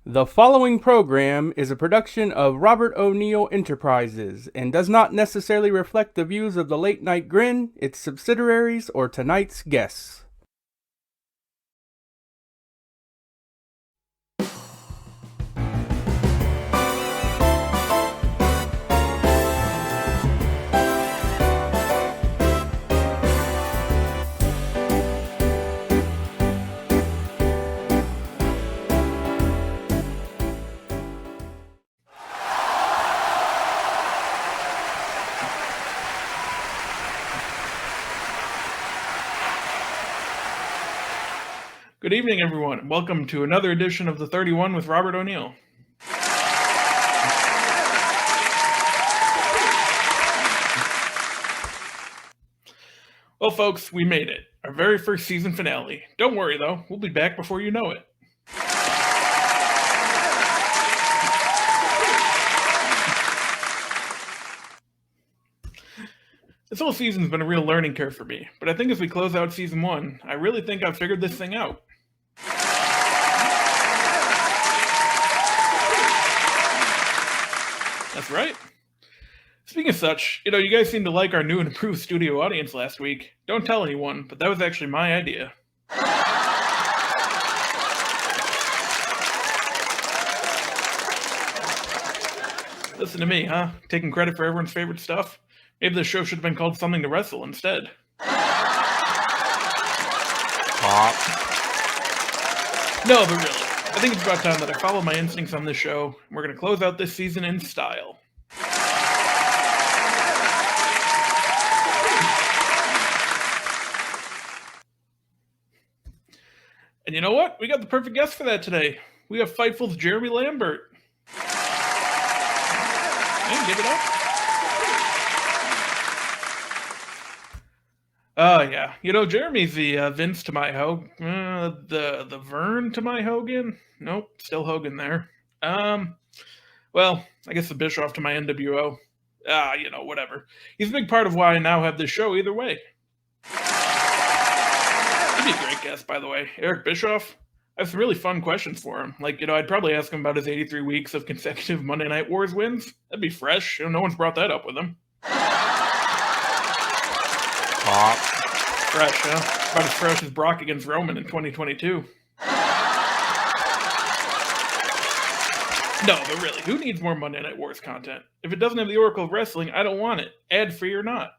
The following program is a production of Robert O'Neill Enterprises and does not necessarily reflect the views of the Late Night Grin, its subsidiaries, or tonight's guests. Good evening, everyone, and welcome to another edition of The 31 with Robert O'Neill. Well, folks, we made it. Our very first season finale. Don't worry, though. We'll be back before you know it. This whole season's been a real learning curve for me, but I think as we close out season 1, I really think I've figured this thing out. That's right. Speaking of such, you guys seemed to like our new and improved studio audience last week. Don't tell anyone, but that was actually my idea. Listen to me, huh? Taking credit for everyone's favorite stuff? Maybe the show should have been called Something to Wrestle instead. No, but really, I think it's about time that I follow my instincts on this show. We're going to close out this season in style. And you know what? We got the perfect guest for that today. We have Fightful's Jeremy Lambert. Hey, give it up. Yeah. Jeremy's the Vince to my Hogan. The Vern to my Hogan. Nope, still Hogan there. Well, I guess the Bischoff to my NWO. Whatever. He's a big part of why I now have this show either way. He'd be a great guest, by the way. Eric Bischoff. I have some really fun questions for him. I'd probably ask him about his 83 weeks of consecutive Monday Night Wars wins. That'd be fresh. No one's brought that up with him. Fresh, huh? About as fresh as Brock against Roman in 2022. No, but really, who needs more Monday Night Wars content? If it doesn't have the Oracle of Wrestling, I don't want it. Ad-free or not.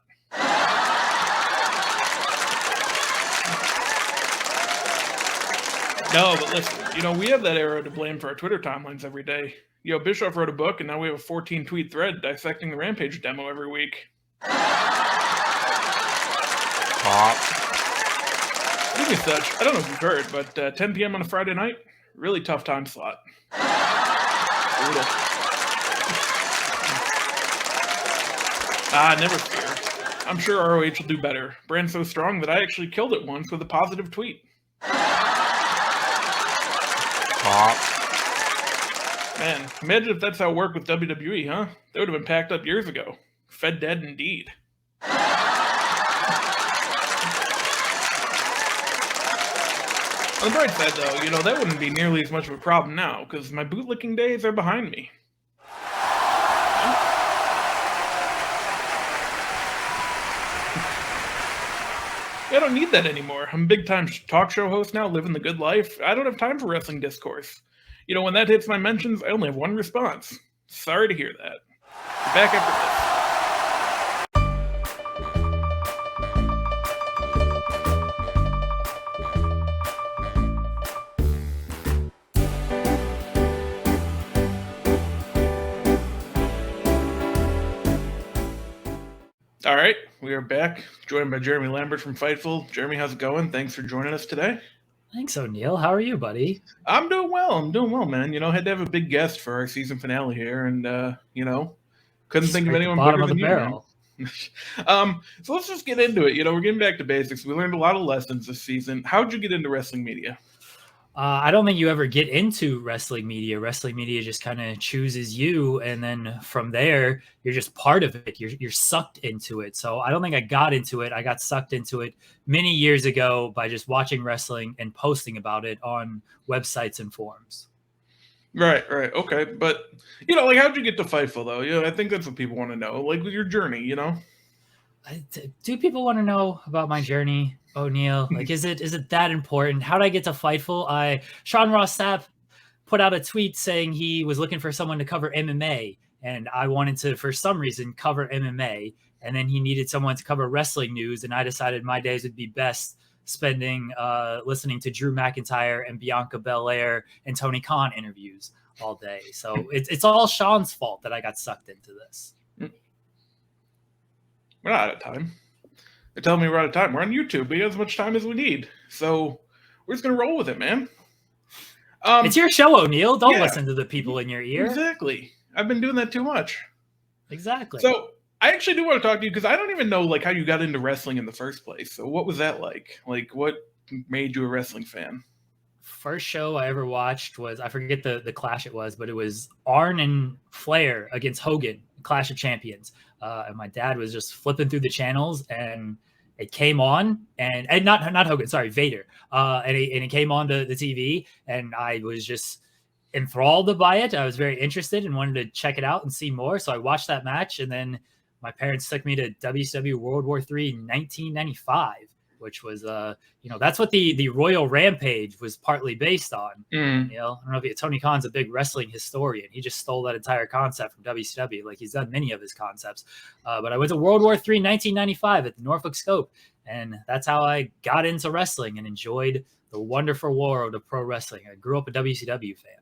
No, but listen, we have that era to blame for our Twitter timelines every day. Bischoff wrote a book, and now we have a 14-tweet thread dissecting the Rampage demo every week. Speaking of such, I don't know if you've heard, but 10 p.m. on a Friday night, really tough time slot. Brutal. Never fear. I'm sure ROH will do better. Brand's so strong that I actually killed it once with a positive tweet. Man, imagine if that's how it worked with WWE, huh? They would have been packed up years ago. Fed dead indeed. On the bright side, though, that wouldn't be nearly as much of a problem now, because my bootlicking days are behind me. I don't need that anymore. I'm a big-time talk show host now, living the good life. I don't have time for wrestling discourse. When that hits my mentions, I only have one response. Sorry to hear that. Be back after this. All right, we are back, joined by Jeremy Lambert from Fightful. Jeremy, how's it going? Thanks for joining us today. Thanks, O'Neill. How are you, buddy? I'm doing well, man. Had to have a big guest for our season finale here, and, couldn't think of anyone better than you, man. So let's just get into it. We're getting back to basics. We learned a lot of lessons this season. How'd you get into wrestling media? I don't think you ever get into wrestling media. Wrestling media just kind of chooses you, and then from there, you're just part of it. You're sucked into it. So I don't think I got into it. I got sucked into it many years ago by just watching wrestling and posting about it on websites and forums. Right, okay, but like, how'd you get to Fightful though? I think that's what people want to know, like with your journey. Do people want to know about my journey, O'Neill? Like, is it that important? How did I get to Fightful? Sean Ross Sapp put out a tweet saying he was looking for someone to cover MMA, and I wanted to, for some reason, cover MMA, and then he needed someone to cover wrestling news, and I decided my days would be best spending listening to Drew McIntyre and Bianca Belair and Tony Khan interviews all day. So it's all Sean's fault that I got sucked into this. We're not out of time. They're telling me we're out of time. We're on YouTube. We have as much time as we need. So we're just going to roll with it, man. It's your show, O'Neill. Don't listen to the people in your ear. Exactly. I've been doing that too much. Exactly. So I actually do want to talk to you because I don't even know like how you got into wrestling in the first place. So what was that like? Like what made you a wrestling fan? First show I ever watched was, I forget the clash it was, but it was Arn and Flair against Hogan, Clash of Champions. And my dad was just flipping through the channels and it came on, and not Hogan, sorry, Vader. And it came on the TV, and I was just enthralled by it. I was very interested and wanted to check it out and see more. So I watched that match, and then my parents took me to WCW World War III in 1995, which was, that's what the Royal Rampage was partly based on. I don't know if Tony Khan's a big wrestling historian. He just stole that entire concept from WCW, like he's done many of his concepts. But I went to World War III, 1995 at the Norfolk Scope, and that's how I got into wrestling and enjoyed the wonderful world of pro wrestling. I grew up a WCW fan.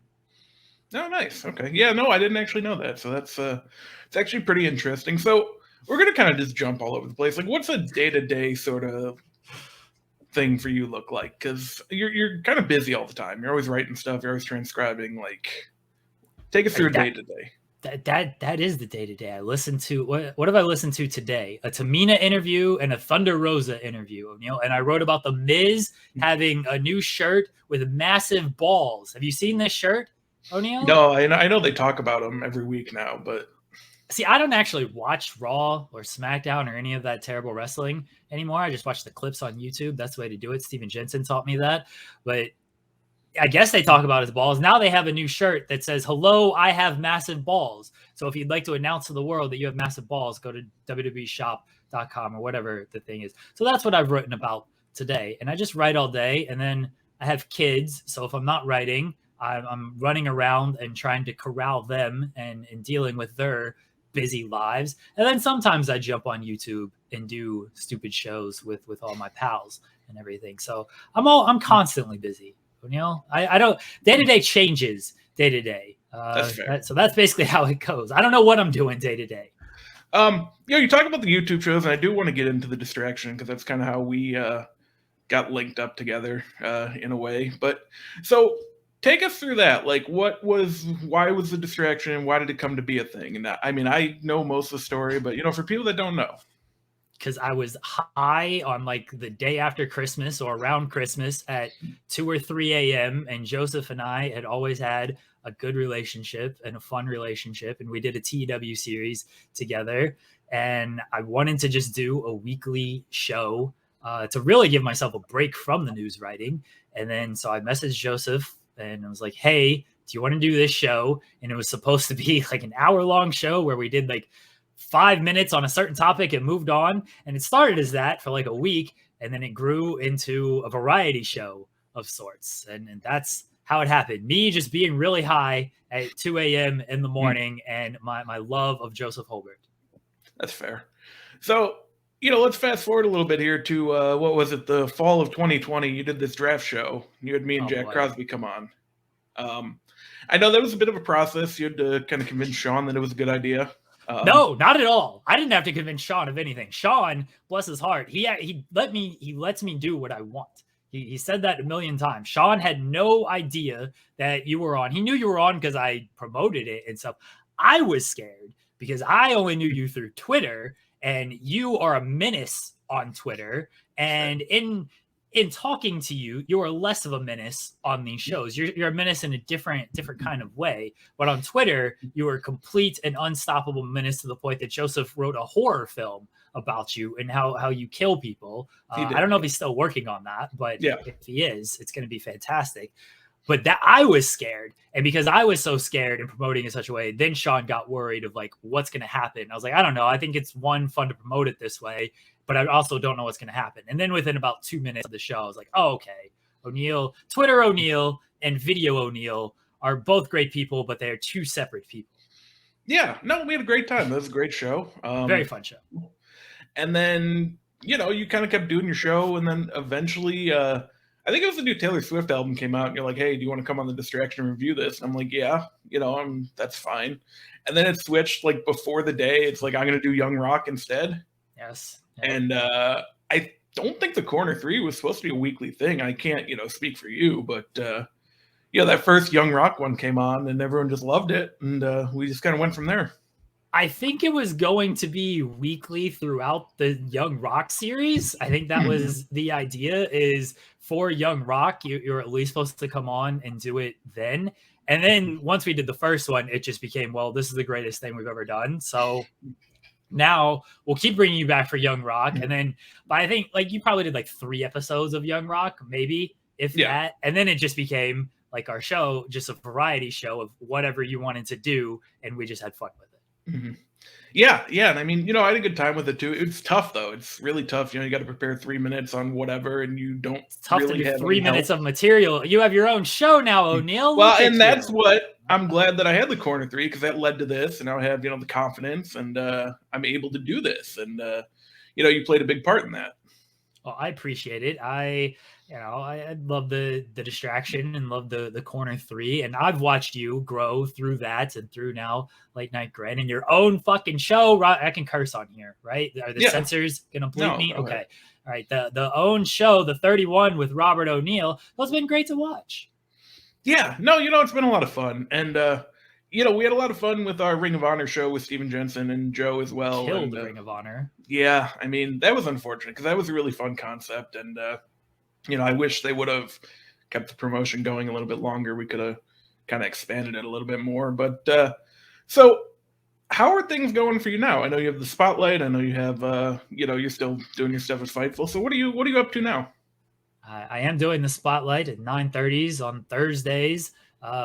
Oh, nice. Okay. Yeah, no, I didn't actually know that. So that's it's actually pretty interesting. So we're going to kind of just jump all over the place. Like, what's a day-to-day sort of thing for you look like? Because you're kind of busy all the time. You're always writing stuff. You're always transcribing. Like, take us through a day-to-day. That is the day-to-day. I listen to, what have I listened to today? A Tamina interview and a Thunder Rosa interview, and I wrote about The Miz having a new shirt with massive balls. Have you seen this shirt, O'Neill? No, I know they talk about them every week now, but see, I don't actually watch Raw or SmackDown or any of that terrible wrestling anymore. I just watch the clips on YouTube. That's the way to do it. Steven Jensen taught me that. But I guess they talk about his balls. Now they have a new shirt that says, "Hello, I have massive balls." So if you'd like to announce to the world that you have massive balls, go to www.shop.com or whatever the thing is. So that's what I've written about today. And I just write all day. And then I have kids. So if I'm not writing, I'm running around and trying to corral them and dealing with their busy lives. And then sometimes I jump on YouTube and do stupid shows with all my pals and everything. So I'm constantly busy. I don't, day-to-day changes day to day. So that's basically how it goes. I don't know what I'm doing day to day. You talk about the YouTube shows, and I do want to get into the distraction because that's kind of how we got linked up together in a way. But so take us through that. Like, why was the distraction? Why did it come to be a thing? And I mean, I know most of the story, but for people that don't know. Because I was high on like the day after Christmas or around Christmas at 2 or 3 a.m. And Joseph and I had always had a good relationship and a fun relationship. And we did a TW series together. And I wanted to just do a weekly show to really give myself a break from the news writing. And then so I messaged Joseph and I was like, "Hey, do you want to do this show?" And it was supposed to be like an hour-long show where we did like 5 minutes on a certain topic and moved on. And it started as that for like a week. And then it grew into a variety show of sorts. And that's how it happened. Me just being really high at 2 a.m. in the morning and my love of Joseph Holbert. That's fair. So, let's fast forward a little bit here to, what was it? The fall of 2020, you did this draft show. You had me and Jack Crosby come on. I know that was a bit of a process. You had to kind of convince Sean that it was a good idea. No, not at all. I didn't have to convince Sean of anything. Sean, bless his heart, he lets me do what I want. He said that a million times. Sean had no idea that you were on. He knew you were on because I promoted it and stuff. I was scared because I only knew you through Twitter, and you are a menace on Twitter. And in talking to you, you are less of a menace on these shows. You're a menace in a different kind of way. But on Twitter, you are a complete and unstoppable menace to the point that Joseph wrote a horror film about you and how you kill people. I don't know if he's still working on that, but if he is, it's going to be fantastic. But that I was scared. And because I was so scared and promoting in such a way, then Sean got worried of like, what's going to happen? I was like, I don't know. I think it's fun to promote it this way, but I also don't know what's going to happen. And then within about 2 minutes of the show, I was like, oh, okay. O'Neill, Twitter O'Neill and Video O'Neill are both great people, but they're two separate people. Yeah, no, we had a great time. That was a great show. Very fun show. And then, you kind of kept doing your show, and then eventually, I think it was the new Taylor Swift album came out, and you're like, hey, do you want to come on the Distraction and review this? And I'm like, yeah, that's fine. And then it switched, like, before the day. It's like, I'm going to do Young Rock instead. Yes. And I don't think the Corner 3 was supposed to be a weekly thing. I can't, speak for you, but, that first Young Rock one came on, and everyone just loved it, and we just kind of went from there. I think it was going to be weekly throughout the Young Rock series. I think that was the idea, is for Young Rock, you're at least supposed to come on and do it then. And then once we did the first one, it just became, well, this is the greatest thing we've ever done. So now we'll keep bringing you back for Young Rock. And then, but I think like you probably did like 3 episodes of Young Rock, maybe, if that. And then it just became like our show, just a variety show of whatever you wanted to do. And we just had fun with it. Mm-hmm. Yeah. And I mean, I had a good time with it too. It's tough though. It's really tough. You got to prepare 3 minutes on whatever, and you don't. It's tough really to do have 3 minutes of material. You have your own show now, O'Neill. Well, and that's what I'm glad that I had the Corner 3, because that led to this, and now I have the confidence, and I'm able to do this, and you played a big part in that. Well, I appreciate it. I love the distraction and love the Corner 3. And I've watched you grow through that and through now Late Night Grin and your own fucking show. I can curse on here, right? Are the censors going to bleep me? Okay. Ahead. All right. The own show, the 31 with Robert O'Neill, that's been great to watch. Yeah. No, it's been a lot of fun. And, we had a lot of fun with our Ring of Honor show with Steven Jensen and Joe as well. Killed the Ring of Honor. Yeah. I mean, that was unfortunate because that was a really fun concept. And, I wish they would have kept the promotion going a little bit longer. We could have kind of expanded it a little bit more. But so how are things going for you now? I know you have the Spotlight. I know you have, you're still doing your stuff at Fightful. So what are you up to now? I am doing the Spotlight at 9:30s on Thursdays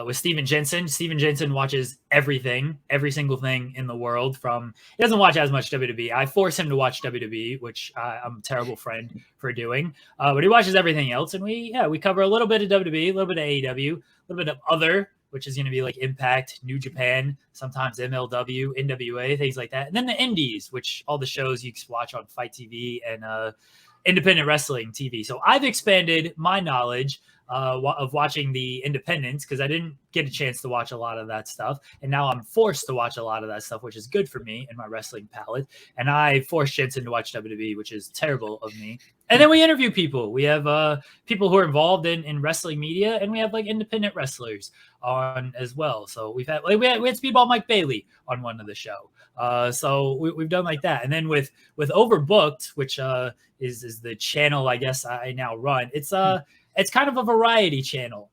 with Steven Jensen. Steven Jensen watches everything, every single thing in the world. He doesn't watch as much WWE. I force him to watch WWE, which I'm a terrible friend for doing. But he watches everything else, and we cover a little bit of WWE, a little bit of AEW, a little bit of other, which is going to be like Impact, New Japan, sometimes MLW, NWA, things like that, and then the Indies, which all the shows you can watch on Fight TV and independent wrestling TV. So I've expanded my knowledge of watching the independents because I didn't get a chance to watch a lot of that stuff. And now I'm forced to watch a lot of that stuff, which is good for me and my wrestling palette. And I forced Jensen to watch WWE, which is terrible of me. And then we interview people. We have people who are involved in wrestling media, and we have like independent wrestlers on as well. So we had Speedball Mike Bailey on one of the show. So we've done like that. And then with Overbooked, which is the channel I guess I now run, it's kind of a variety channel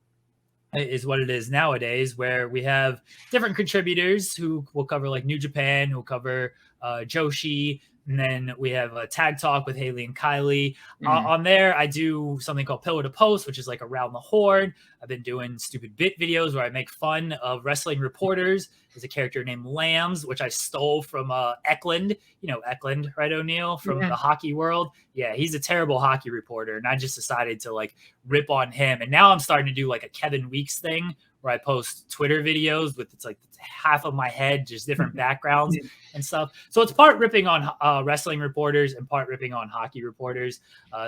is what it is nowadays, where we have different contributors who will cover like New Japan, who'll cover Joshi, and then we have a Tag Talk with Haley and Kylie. On there, I do something called Pillar to Post, which is like Around the Horn. I've been doing stupid bit videos where I make fun of wrestling reporters. There's a character named Lambs, which I stole from Eklund. You know Eklund, right, O'Neill, from the hockey world? Yeah, he's a terrible hockey reporter, and I just decided to like rip on him. And now I'm starting to do like a Kevin Weeks thing where I post Twitter videos with it's like half of my head, just different backgrounds and stuff. So it's part ripping on wrestling reporters and part ripping on hockey reporters.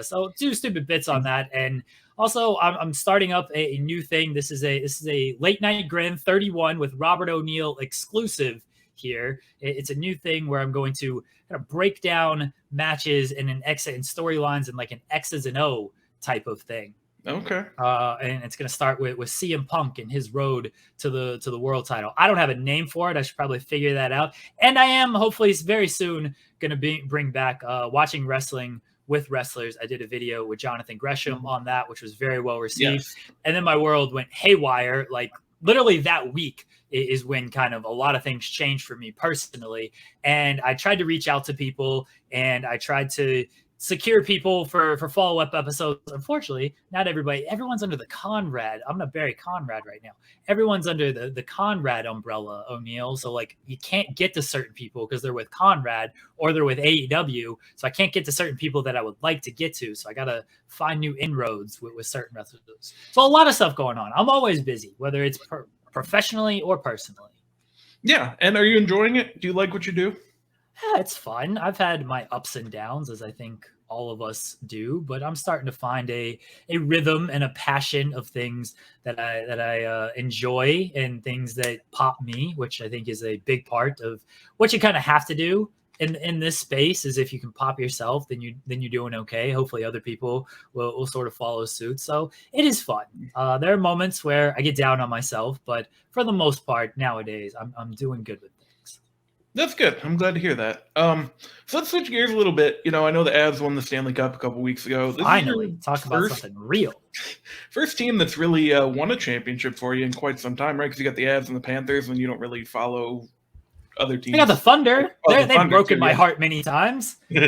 So do stupid bits on that. And also I'm starting up a new thing. This is a Late Night Grin 31 with Robert O'Neill exclusive here. It's a new thing where I'm going to kind of break down matches and an exit and storylines and like an X's and O type of thing. Okay. And it's going to start with CM Punk and his road to the world title. I don't have a name for it. I should probably figure that out. And I am hopefully very soon going to bring back watching wrestling with wrestlers. I did a video with Jonathan Gresham on that, which was very well received. Yes. And then my world went haywire. Like literally that week is when kind of a lot of things changed for me personally. And I tried to reach out to people, and I tried to secure people for follow-up episodes. Unfortunately, not everyone's under the Conrad. I'm gonna bury Conrad right now. Everyone's under the Conrad umbrella, O'Neal. So like you can't get to certain people because they're with Conrad or they're with AEW. So I can't get to certain people that I would like to get to. So I gotta find new inroads with certain wrestlers. So a lot of stuff going on. I'm always busy, whether it's professionally or personally. Yeah, and are you enjoying it? Do you like what you do? Yeah, it's fun. I've had my ups and downs, as I think all of us do, but I'm starting to find a rhythm and a passion of things that I enjoy and things that pop me, which I think is a big part of what you kind of have to do in this space. Is if you can pop yourself, then you're doing okay. Hopefully, other people will sort of follow suit. So it is fun. There are moments where I get down on myself, but for the most part, nowadays I'm doing good with things. That's good. I'm glad to hear that. So let's switch gears a little bit. I know the Avs won the Stanley Cup a couple weeks ago. Finally, talk about something real. First team that's really won a championship for you in quite some time, right? Because you got the Avs and the Panthers, and you don't really follow other teams. I got the Thunder. They've broken my heart many times. But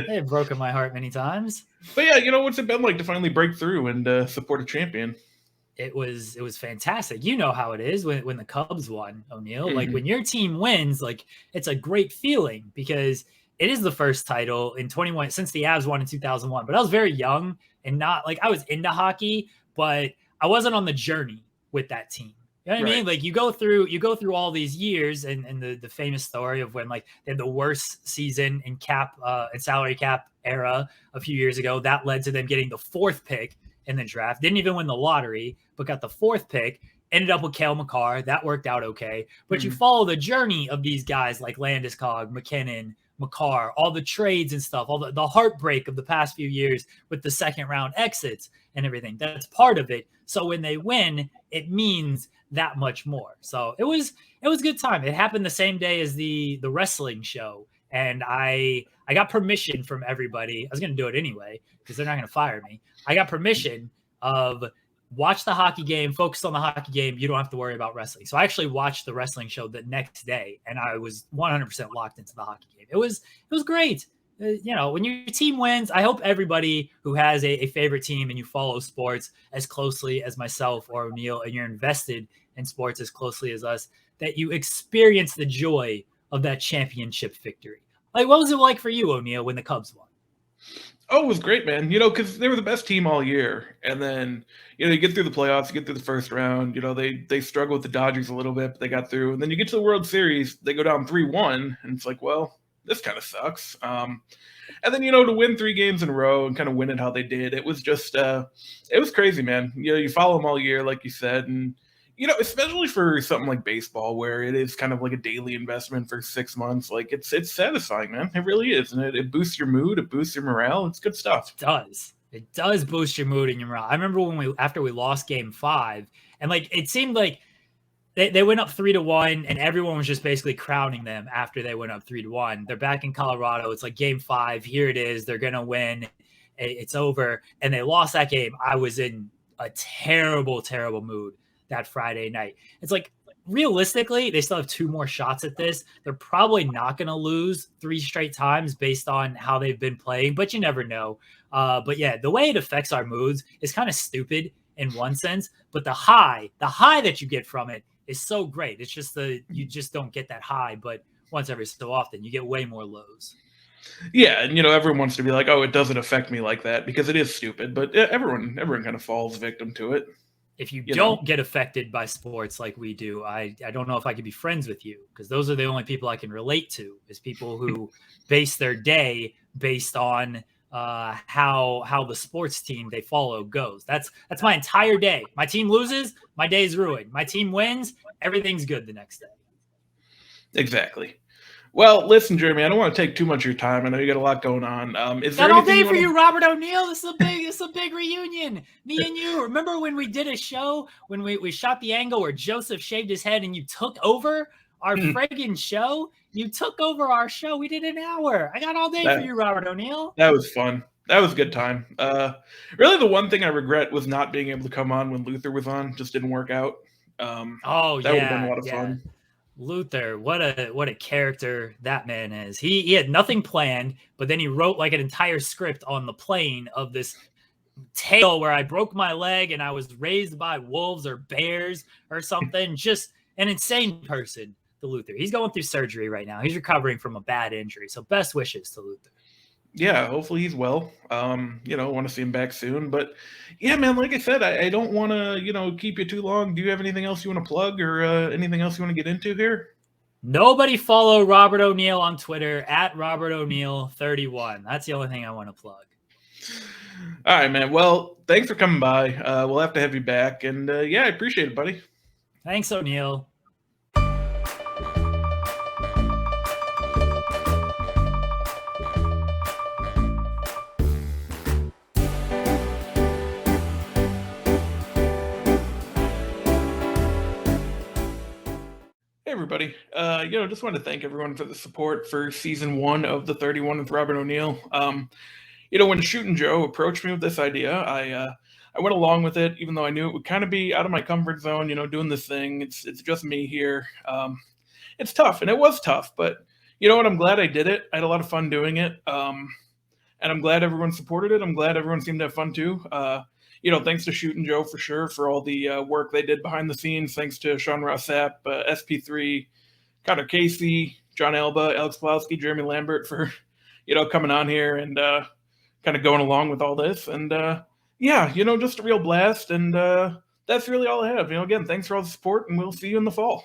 yeah, what's it been like to finally break through and support a champion? It was fantastic. You know how it is when the Cubs won, O'Neal. Mm-hmm. Like when your team wins, like it's a great feeling because it is the first title in 21 since the Avs won in 2001. But I was very young and not like I was into hockey, but I wasn't on the journey with that team. You know what I mean? Like you go through all these years and the famous story of when like they had the worst season in cap and salary cap era a few years ago. That led to them getting the 4th pick in the draft. Didn't even win the lottery, but got the 4th pick. Ended up with Cale Makar. That worked out okay. But you follow the journey of these guys like Landeskog, McKinnon, Makar, all the trades and stuff, all the heartbreak of the past few years with the second round exits and everything. That's part of it. So when they win, it means that much more. So it was a good time. It happened the same day as the wrestling show. And I got permission from everybody. I was going to do it anyway because they're not going to fire me. I got permission of watch the hockey game, focus on the hockey game. You don't have to worry about wrestling. So I actually watched the wrestling show the next day, and I was 100% locked into the hockey game. It was great. When your team wins, I hope everybody who has a favorite team and you follow sports as closely as myself or O'Neal, and you're invested in sports as closely as us, that you experience the joy of that championship victory. Like, what was it like for you, O'Neal, when the Cubs won? Oh, it was great, man. Because they were the best team all year. And then, you get through the playoffs, you get through the first round. They struggle with the Dodgers a little bit, but they got through. And then you get to the World Series, they go down 3-1, and it's like, well, this kind of sucks. And then, to win 3 games in a row and kind of win it how they did, it was just, it was crazy, man. You follow them all year, like you said, and especially for something like baseball, where it is kind of like a daily investment for 6 months, like it's satisfying, man. It really is, and it boosts your mood, it boosts your morale. It's good stuff. It does boost your mood and your morale. I remember after we lost Game 5, and like it seemed like they went up 3-1, and everyone was just basically crowning them after they went up 3-1. They're back in Colorado. It's like Game 5. Here it is. They're gonna win. It's over, and they lost that game. I was in a terrible, terrible mood that Friday night. It's like realistically, they still have 2 more shots at this. They're probably not going to lose 3 straight times based on how they've been playing, but you never know. But yeah, the way it affects our moods is kind of stupid in one sense, but the high that you get from it is so great. It's just you just don't get that high, but once every so often you get way more lows. Yeah, and everyone wants to be like, oh, it doesn't affect me like that because it is stupid, but everyone kind of falls victim to it. If you don't get affected by sports like we do, I don't know if I could be friends with you, because those are the only people I can relate to, is people who base their day based on how the sports team they follow goes. That's my entire day. My team loses, my day's ruined. My team wins, everything's good the next day. Exactly. Well, listen, Jeremy, I don't want to take too much of your time. I know you got a lot going on. Is there all day for you, Robert O'Neal. This is a big reunion. Me and you. Remember when we did a show when we shot the angle where Joseph shaved his head and you took over our friggin' show? You took over our show. We did an hour. I got all day for you, Robert O'Neal. That was fun. That was a good time. Really, the one thing I regret was not being able to come on when Luther was on. Just didn't work out. That would have been a lot of fun. Luther, what a character that man is. He had nothing planned, but then he wrote like an entire script on the plane of this tale where I broke my leg and I was raised by wolves or bears or something. Just an insane person, the Luther. He's going through surgery right now. He's recovering from a bad injury. So best wishes to Luther. Yeah, hopefully he's well. Want to see him back soon. But yeah, man, like I said, I don't want to, keep you too long. Do you have anything else you want to plug or anything else you want to get into here? Nobody follow Robert O'Neill on Twitter at Robert O'Neill 31. That's the only thing I want to plug. All right, man. Well, thanks for coming by. We'll have to have you back. And yeah, I appreciate it, buddy. Thanks, O'Neill. Everybody. Just want to thank everyone for the support for season 1 of the 31 with Robert O'Neill. When Shootin' Joe approached me with this idea, I went along with it, even though I knew it would kind of be out of my comfort zone, doing this thing. It's just me here. It's tough, and it was tough, but you know what? I'm glad I did it. I had a lot of fun doing it. And I'm glad everyone supported it. I'm glad everyone seemed to have fun too. Thanks to Shootin' Joe for sure for all the work they did behind the scenes. Thanks to Sean Rossap, SP3, Connor Casey, John Alba, Alex Pawlowski, Jeremy Lambert for, coming on here and kind of going along with all this. And just a real blast. And that's really all I have. Again, thanks for all the support, and we'll see you in the fall.